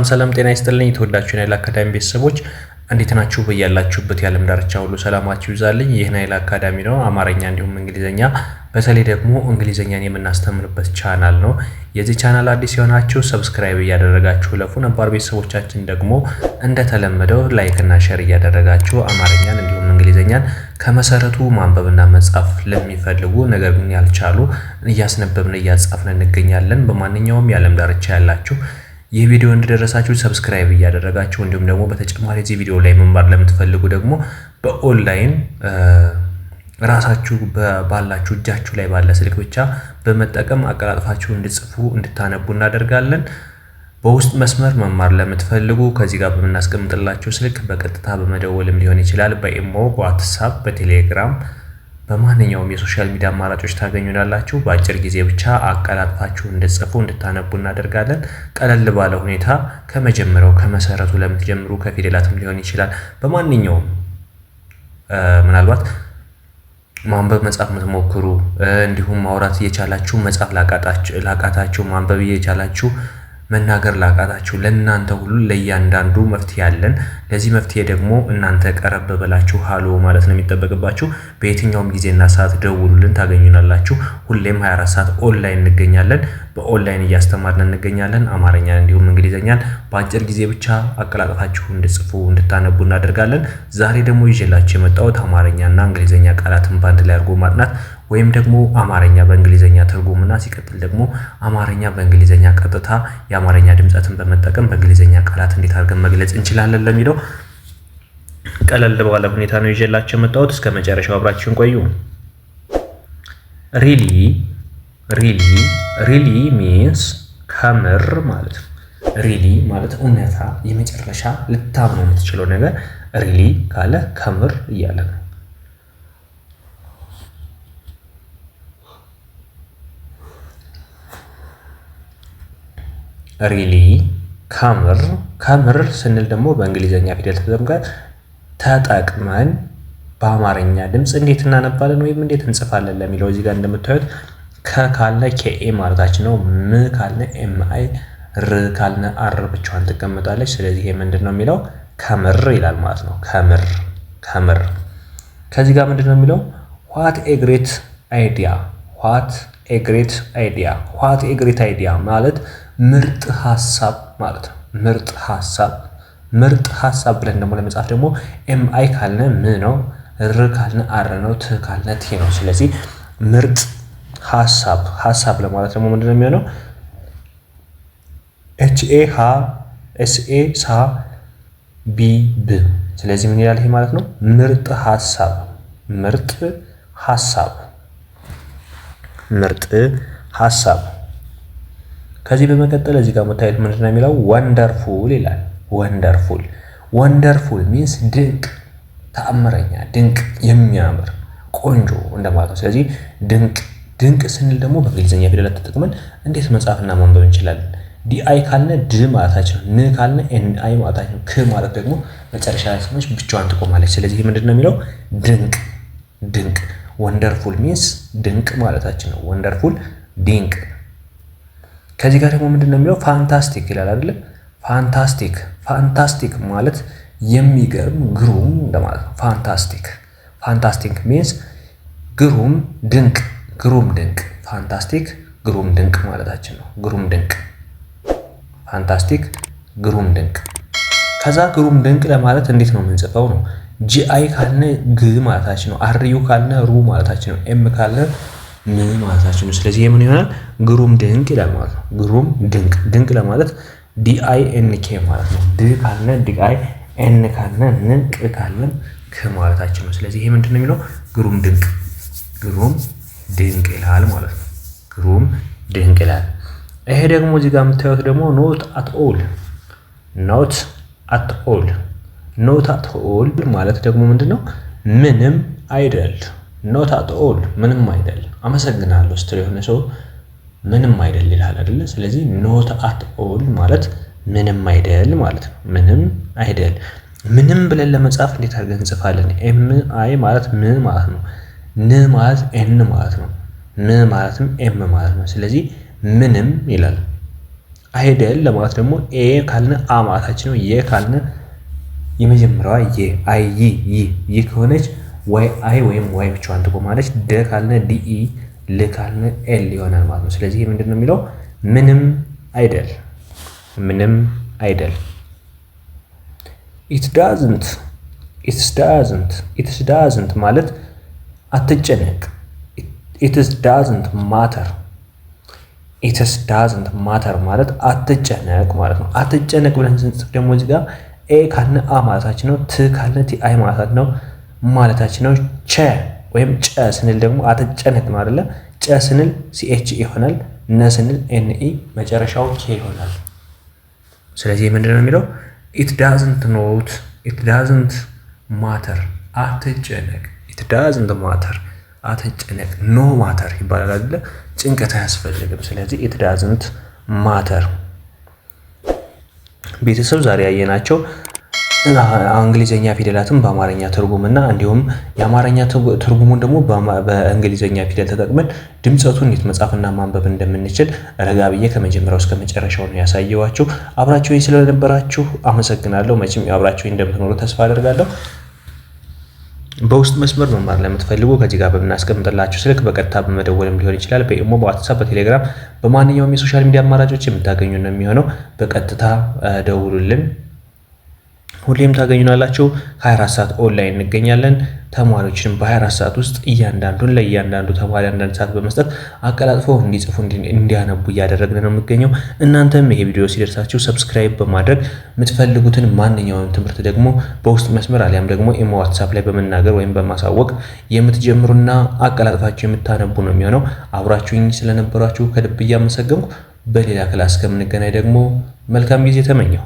ሰላም ጤና ይስጥልኝ የተወዳችሁ ናይል አካዳሚ ቤተሰቦች እንዴት ናችሁ? በያላችሁበት የዓለም ዳርቻ ሁሉ ሰላማችሁ ይብዛልኝ። ይህ ናይል አካዳሚ ነው። አማርኛ እንዲሁም እንግሊዘኛ በተለይ ደግሞ እንግሊዘኛን የምናስተምርበት ቻናል ነው። የዚህ ቻናል አዲስ የሆናችሁ ሰብስክራይብ እያደረጋችሁ ለፉ፣ ነባር ቤተሰቦቻችን ደግሞ እንደተለመደው ላይክ እና ሼር እያደረጋችሁ አማርኛን እንዲሁም እንግሊዘኛን ከመሰረቱ ማንበብና መጻፍ ለሚፈልጉ ነገር ግን ያልቻሉ እያስነበብን እያጻፍን እንገኛለን። በማንኛውም የዓለም ዳርቻ ያላችሁ ይህ ቪዲዮ እንዲደረሳችሁ ሰብስክራይብ እያደረጋችሁ እንዲሁም ደግሞ በተጨማሪ እዚህ ቪዲዮ ላይ መማር ለምትፈልጉ ደግሞ በኦንላይን ራሳችሁ ባላችሁ እጃችሁ ላይ ባለ ስልክ ብቻ በመጠቀም አቀላጥፋችሁ እንድጽፉ እንድታነቡ እናደርጋለን። በውስጥ መስመር መማር ለምትፈልጉ ከዚህ ጋር በመናስቀምጥላችሁ ስልክ በቀጥታ በመደወልም ሊሆን ይችላል። በኢሞ፣ በዋትስአፕ፣ በቴሌግራም በማንኛውም የሶሻል ሚዲያ አማራጮች ታገኙናላችሁ። በአጭር ጊዜ ብቻ አቀላጥፋችሁ እንድትጽፉ እንድታነቡ እናደርጋለን። ቀለል ባለ ሁኔታ ከመጀመሪያው ከመሰረቱ ለምትጀምሩ ከፊደላትም ሊሆን ይችላል። በማንኛውም ምናልባት ማንበብ መጻፍ የምትሞክሩ እንዲሁም ማውራት እየቻላችሁ መጻፍ ላቃታችሁ ማንበብ እየቻላችሁ መናገር ላቃታችሁ ለእናንተ ሁሉ ለእያንዳንዱ መፍትሄ አለን። ለዚህ መፍትሄ ደግሞ እናንተ ቀረብ ብላችሁ ሃሎ ማለት ነው የሚጠበቅባችሁ። በየትኛውም ጊዜና ሰዓት ደውሉልን፣ ታገኙናላችሁ። ሁሌም 24 ሰዓት ኦንላይን እንገኛለን። በኦንላይን እያስተማርን እንገኛለን። አማርኛን እንዲሁም እንግሊዘኛን በአጭር ጊዜ ብቻ አቀላጥፋችሁ እንድጽፉ እንድታነቡ እናደርጋለን። ዛሬ ደግሞ ይዤላችሁ የመጣሁት አማርኛና እንግሊዘኛ ቃላትን በአንድ ላይ አድርጎ ማጥናት ወይም ደግሞ አማርኛ በእንግሊዘኛ ትርጉምና ሲቀጥል ደግሞ አማርኛ በእንግሊዘኛ ቀጥታ የአማርኛ ድምጸትን በመጠቀም በእንግሊዘኛ ቃላት እንዴት አድርገን መግለጽ እንችላለን ለሚለው ቀለል ባለ ሁኔታ ነው ይዤላችሁ የመጣሁት። እስከ መጨረሻው አብራችሁን ቆዩ። ሪሊ ሚንስ ከምር ማለት ነው። ሪሊ ማለት እውነታ፣ የመጨረሻ ልታምነው የምትችለው ነገር ሪሊ ካለ ከምር እያለ ነው። ሪሊ ከምር ስንል ደግሞ በእንግሊዘኛ ፊደል ተጠቅመን በአማርኛ ድምፅ እንዴት እናነባለን ወይም እንዴት እንጽፋለን ለሚለው እዚህ ጋር እንደምታዩት ካልነ ኬኤ ማለታችን ነው። ም ካልነ ኤምአይ፣ ር ካልነ አር ብቻዋን ትቀመጣለች። ስለዚህ ይሄ ምንድን ነው የሚለው ከምር ይላል ማለት ነው። ከምር ከዚህ ጋር ምንድን ነው የሚለው ዋት ኤ ግሬት አይዲያ ማለት ምርጥ ሐሳብ ማለት ነው። ምርጥ ሐሳብ ብለን ደግሞ ለመጻፍ ደግሞ ኤምአይ ካልነ ም ነው፣ ር ካልነ አር ነው፣ ት ካልነ ቲ ነው። ስለዚህ ምርጥ ሐሳብ ለማለት ደግሞ ምንድነው የሚሆነው ኤችኤ ሃ ኤስኤ ሳ ቢ ብ። ስለዚህ ምን ይላል ይሄ ማለት ነው ምርጥ ሐሳብ። ከዚህ በመቀጠል እዚህ ጋር መታየት ምንድነው የሚለው ወንደርፉል ይላል። ወንደርፉል ሚንስ ድንቅ፣ ተአምረኛ፣ ድንቅ፣ የሚያምር፣ ቆንጆ እንደማለት ነው። ስለዚህ ድንቅ ስንል ደግሞ በእንግሊዘኛ ፊደላት ተጠቅመን እንዴት መጻፍና ማንበብ እንችላለን? ዲአይ ካልነ ድ ማለታችን ነው። ን ካልነ ኤንአይ ማለታችን ነው። ክ ማለት ደግሞ መጨረሻ ላይ ስመች ብቻዋን ትቆማለች። ስለዚህ ምንድነው የሚለው ድንቅ። ወንደርፉል ሚንስ ድንቅ ማለታችን ነው። ወንደርፉል ድንቅ። ከዚህ ጋር ደግሞ ምንድነው የሚለው ፋንታስቲክ ይላል አይደል? ፋንታስቲክ ማለት የሚገርም፣ ግሩም እንደማለት ነው። ፋንታስቲክ ሚንስ ግሩም ድንቅ። ፋንታስቲክ ግሩም ድንቅ ማለታችን ነው። ፋንታስቲክ ግሩም ድንቅ። ከዛ ግሩም ድንቅ ለማለት እንዴት ነው የምንጽፈው ነው? ጂአይ ካልነ ግ ማለታችን ነው። አርዩ ካልነ ሩ ማለታችን ነው። ኤም ካልነ ም ማለታችን ነው። ስለዚህ ምን ይሆናል? ግሩም ድንቅ ይላል ማለት ነው። ግሩም ድንቅ ለማለት ዲአይ ኤን ኬ ማለት ነው። ድ ካልነ ዲአይ፣ ኤን ካልነ ን፣ ቅ ካልነ ክ ማለታችን ነው። ስለዚህ ይሄ ምንድነው የሚለው ግሩም ድንቅ ይላል ማለት ነው። ግሩም ድንቅ ይላል። ይሄ ደግሞ እዚህ ጋር የምታዩት ደግሞ ኖት አት ኦል ማለት ደግሞ ምንድነው ምንም አይደል። ኖት አት ኦል ምንም አይደል። አመሰግናለሁ ስትል የሆነ ሰው ምንም አይደል ይላል አይደለ? ስለዚህ ኖት አት ኦል ማለት ምንም አይደል ማለት ነው። ምንም ብለን ለመጻፍ እንዴት አድርገን እንጽፋለን? ኤም አይ ማለት ም ማለት ነው። ን ማለት ኤን ማለት ነው። ም ማለትም ኤም ማለት ነው። ስለዚህ ምንም ይላል። አይደል ለማለት ደግሞ ኤ ካልን አ ማለታችን ነው። የ ካልን የመጀመሪያዋ የ አይ ይ ከሆነች ዋይ አይ ወይም ዋይ ብቻዋን ትቆማለች። ደ ካልን ዲኢ ል ካልን ኤል ይሆናል ማለት ነው። ስለዚህ ምንድን ነው የሚለው ምንም አይደል፣ ምንም አይደል። ኢት ዳዝንት ማለት አትጨነቅ። ኢትስ ዳዝንት ማተር ማለት አትጨነቅ ማለት ነው። አትጨነቅ ብለን ስንጽፍ ደግሞ እዚህ ጋር ኤ ካልን አ ማለታችን ነው። ት ካልን ቲ አይ ማለታችን ነው። ቸ ወይም ጨ ስንል ደግሞ አትጨነቅ ነው አይደለ? ጨ ስንል ሲኤች ይሆናል። ነ ስንል ኤንኢ መጨረሻው ኬ ይሆናል። ስለዚህ ምንድነው የሚለው ኢት ዳዝንት ማተር አትጨነቅ። ኢት ዳዝንት ማተር አትጨነቅ። ኖ ማተር ይባላል አይደለ? ጭንቀት አያስፈልግም። ስለዚህ ኢት ዳዝንት ማተር። ቤተሰብ ዛሬ ያየናቸው እንግሊዘኛ ፊደላትን በአማርኛ ትርጉምና እንዲሁም የአማርኛ ትርጉሙን ደግሞ በእንግሊዘኛ ፊደል ተጠቅመን ድምጸቱን እንዴት መጻፍና ማንበብ እንደምንችል ረጋ ብዬ ከመጀመሪያው እስከ መጨረሻው ነው ያሳየዋችሁ። አብራችሁኝ ስለነበራችሁ አመሰግናለሁ። መቼም አብራችሁኝ እንደምትኖሩ ተስፋ አደርጋለሁ። በውስጥ መስመር መማር ለምትፈልጉ ከዚህ ጋር በምናስቀምጥላችሁ ስልክ በቀጥታ በመደወልም ሊሆን ይችላል። በኢሞ፣ በዋትስአፕ፣ በቴሌግራም በማንኛውም የሶሻል ሚዲያ አማራጮች የምታገኙ ነው የሚሆነው። በቀጥታ ደውሉልን። ሁሌም ታገኙናላችሁ። 24 ሰዓት ኦንላይን እንገኛለን። ተማሪዎችን በ24 ሰዓት ውስጥ ለእያንዳንዱ ተማሪ አንዳንድ ሰዓት በመስጠት አቀላጥፈው እንዲጽፉ እንዲያነቡ እያደረግን ነው የሚገኘው። እናንተም ይሄ ቪዲዮ ሲደርሳችሁ ሰብስክራይብ በማድረግ የምትፈልጉትን ማንኛውም ትምህርት ደግሞ በውስጥ መስመር አሊያም ደግሞ ኢሞ፣ ዋትስአፕ ላይ በመናገር ወይም በማሳወቅ የምትጀምሩና አቀላጥፋችሁ የምታነቡ ነው የሚሆነው። አብራችሁኝ ስለነበራችሁ ከልብ እያመሰገንኩ በሌላ ክላስ ከምንገናኝ ደግሞ መልካም ጊዜ ተመኘው።